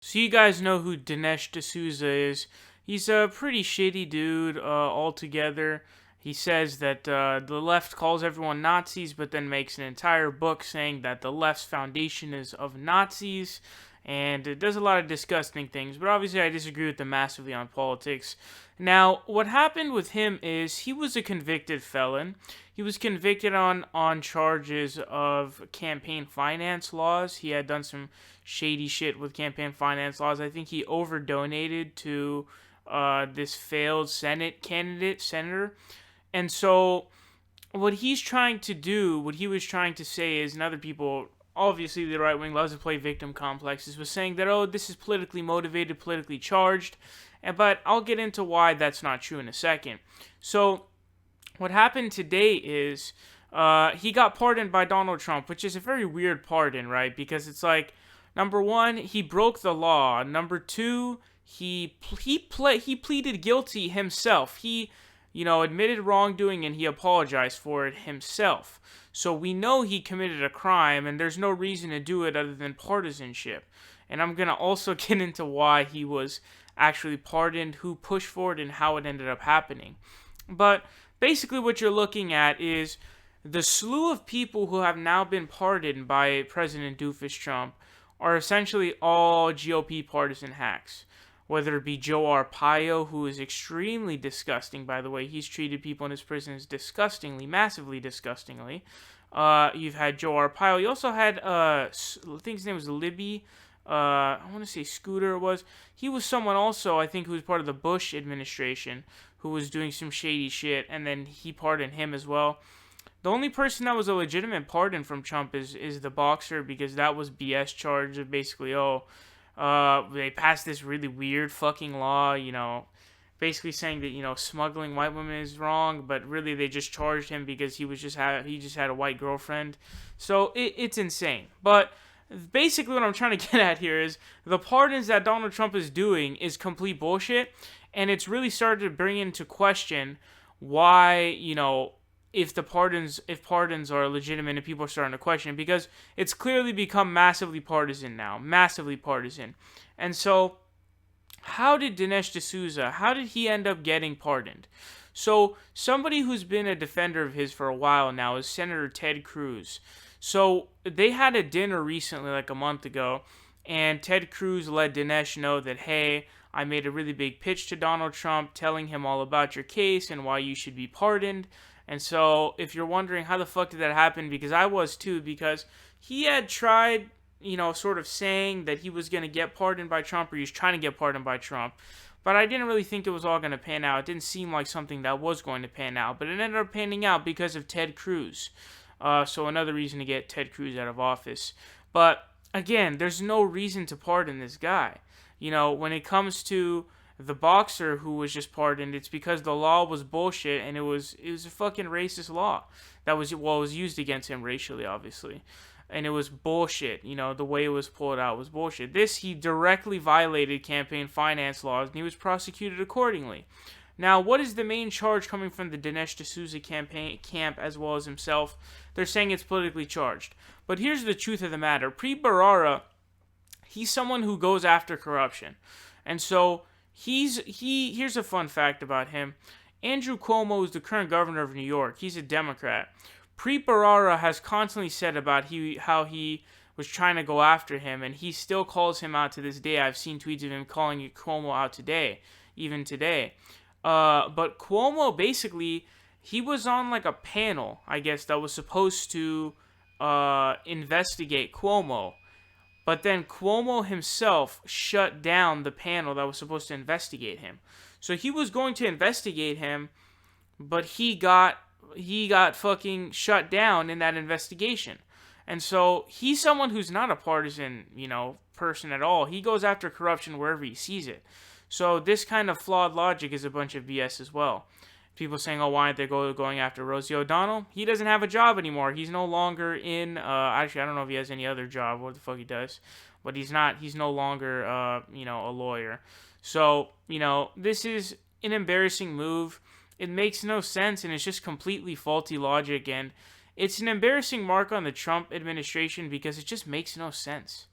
So you guys know who Dinesh D'Souza is. He's a pretty shitty dude altogether. He says that the left calls everyone Nazis, but then makes an entire book saying that the left's foundation is of Nazis. And it does a lot of disgusting things, but obviously I disagree with him massively on politics. Now, what happened with him is he was a convicted felon. He was convicted on charges of campaign finance laws. He had done some shady shit with campaign finance laws. I think he overdonated to this failed senator. And so what he's trying to do, what he was trying to say is, and other people, obviously the right wing loves to play victim complexes, was saying that, oh, this is politically motivated, politically charged. But I'll get into why that's not true in a second. So what happened today is he got pardoned by Donald Trump, which is a very weird pardon, right? Because it's like, number one, he broke the law. Number two, he pleaded guilty himself. He admitted wrongdoing and he apologized for it himself. So we know he committed a crime, and there's no reason to do it other than partisanship. And I'm gonna also get into why he was actually pardoned, who pushed for it, and how it ended up happening. But basically, what you're looking at is the slew of people who have now been pardoned by President Doofus Trump are essentially all GOP partisan hacks. Whether it be Joe Arpaio, who is extremely disgusting, by the way. He's treated people in his prisons disgustingly, massively disgustingly. You've had Joe Arpaio. You also had, I think his name was Libby. I want to say Scooter was. He was someone also, I think, who was part of the Bush administration, who was doing some shady shit, and then he pardoned him as well. The only person that was a legitimate pardon from Trump is the boxer, because that was BS charge of basically, they passed this really weird fucking law, basically saying that, smuggling white women is wrong, but really they just charged him because he just had a white girlfriend. So it's insane. But basically what I'm trying to get at here is the pardons that Donald Trump is doing is complete bullshit, and it's really started to bring into question why, if pardons are legitimate and people are starting to question it, because it's clearly become massively partisan now, massively partisan. And so how did Dinesh D'Souza, how did he end up getting pardoned? So somebody who's been a defender of his for a while now is Senator Ted Cruz. So they had a dinner recently, like a month ago, and Ted Cruz let Dinesh know that, hey, I made a really big pitch to Donald Trump telling him all about your case and why you should be pardoned. And so if you're wondering how the fuck did that happen, because I was too, because he had tried, sort of saying that he was going to get pardoned by Trump, or he was trying to get pardoned by Trump. But I didn't really think it was all going to pan out. It didn't seem like something that was going to pan out. But it ended up panning out because of Ted Cruz. So another reason to get Ted Cruz out of office. But again, there's no reason to pardon this guy. When it comes to the boxer who was just pardoned, it's because the law was bullshit, and it was a fucking racist law that was used against him racially, obviously, and it was bullshit. The way it was pulled out was bullshit. He directly violated campaign finance laws, and he was prosecuted accordingly. Now, what is the main charge coming from the Dinesh D'Souza camp as well as himself? They're saying it's politically charged. But here's the truth of the matter. Preet Bharara, he's someone who goes after corruption. And so here's a fun fact about him. Andrew Cuomo is the current governor of New York. He's a Democrat. Preet Bharara has constantly said about how he was trying to go after him, and he still calls him out to this day. I've seen tweets of him calling Cuomo out today, even today. But Cuomo, basically, he was on like a panel, I guess, that was supposed to investigate Cuomo. But then Cuomo himself shut down the panel that was supposed to investigate him. So he was going to investigate him, but he got fucking shut down in that investigation. And so he's someone who's not a partisan, person at all. He goes after corruption wherever he sees it. So this kind of flawed logic is a bunch of BS as well. People saying, oh, why aren't they going after Rosie O'Donnell? He doesn't have a job anymore. He's no longer in, actually, I don't know if he has any other job, what the fuck he does. But he's no longer, a lawyer. So, this is an embarrassing move. It makes no sense, and it's just completely faulty logic. And it's an embarrassing mark on the Trump administration because it just makes no sense.